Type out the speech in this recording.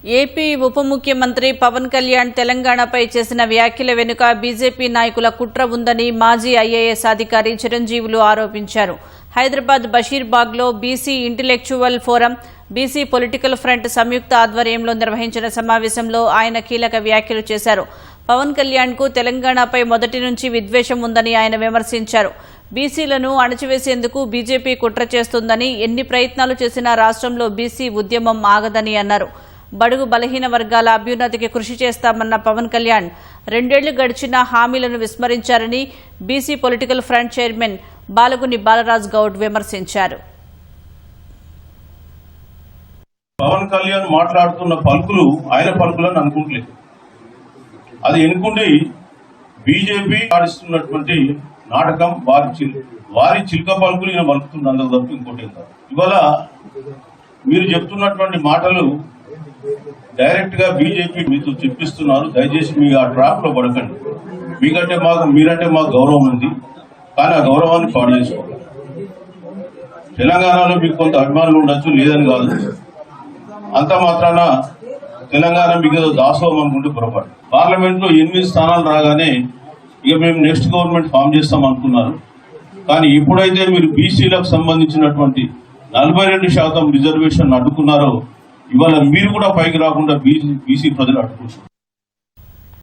AP ఉప ముఖ్యమంత్రి పవన్ కళ్యాణ్ తెలంగాణపై చేసిన వ్యాఖ్యల వెనుక బీజేపీ నాయకుల కుట్ర ఉందని మాజీ ఐఏఎస్ అధికారి చిరంజీవులు ఆరోపించారు. హైదరాబాద్ బషీర్బాగ్లో BC intellectual forum, BC political front సంయుక్త ఆధ్వర్యంలో నిర్వహించిన సమావేశంలో ఆయన కీలక వ్యాఖ్యలు చేశారు. పవన్ కళ్యాణ్కు తెలంగాణపై మొదటి నుంచి విద్వేషం ఉందని ఆయన విమర్శించారు. బీసీలను అణచివేసేందుకు బీజేపీ కుట్ర చేస్తుందని, ఎన్ని ప్రయత్నాలు చేసినా రాష్ట్రంలో బీసీ ఉద్యమం ఆగదని అన్నారు. బడుగు బలహీన వర్గాల అభ్యున్నతికి కృషి చేస్తామన్న పవన్ కళ్యాణ్ 2 ఏళ్లు గడిచినా హామీలను విస్మరించారని BC political front chairman Balaguni Balaraj Goud విమర్శించారు. పవన్ కళ్యాణ్ మాట్లాడుతున్న పలుకులు ఆయన పలుకులను అనుకుంటలేదు. అది ఎన్నుకుండి బీజేపీ ఆడిస్తున్నటువంటి నాటకం వారి చిల్క పలుకులు ఈయన పలుకుతుంది, అందుకు తప్ప ఇంకోటి కాదు. ఇవాళ మీరు చెప్తున్నటువంటి మాటలు డైరెక్ట్ గా బీజేపీ మీతో చెప్పిస్తున్నారు. దయచేసి మీ ఆ ట్రాప్ లో పడకండి. మీరంటే మాకు గౌరవం ఉంది, కానీ ఆ గౌరవాన్ని పాడు చేసుకోవాలి. తెలంగాణలో మీకు కొంత అభిమానులు ఉండొచ్చు, లేదని కాదు. అంత మాత్రాన తెలంగాణ మీకు ఏదో దాసోహం అనుకుంటే పొరపాటు. పార్లమెంట్ లో 8 స్థానాలు రాగానే ఇక మేము నెక్స్ట్ గవర్నమెంట్ ఫామ్ చేస్తాం అనుకున్నారు. కానీ ఎప్పుడైతే మీరు బీసీలకు సంబంధించినటువంటి 42% రిజర్వేషన్ అడ్డుకున్నారో, ఇవాళ మీరు కూడా పైకి రాకుండా బీసీ ప్రజలు అడ్డుకుంటున్నారు.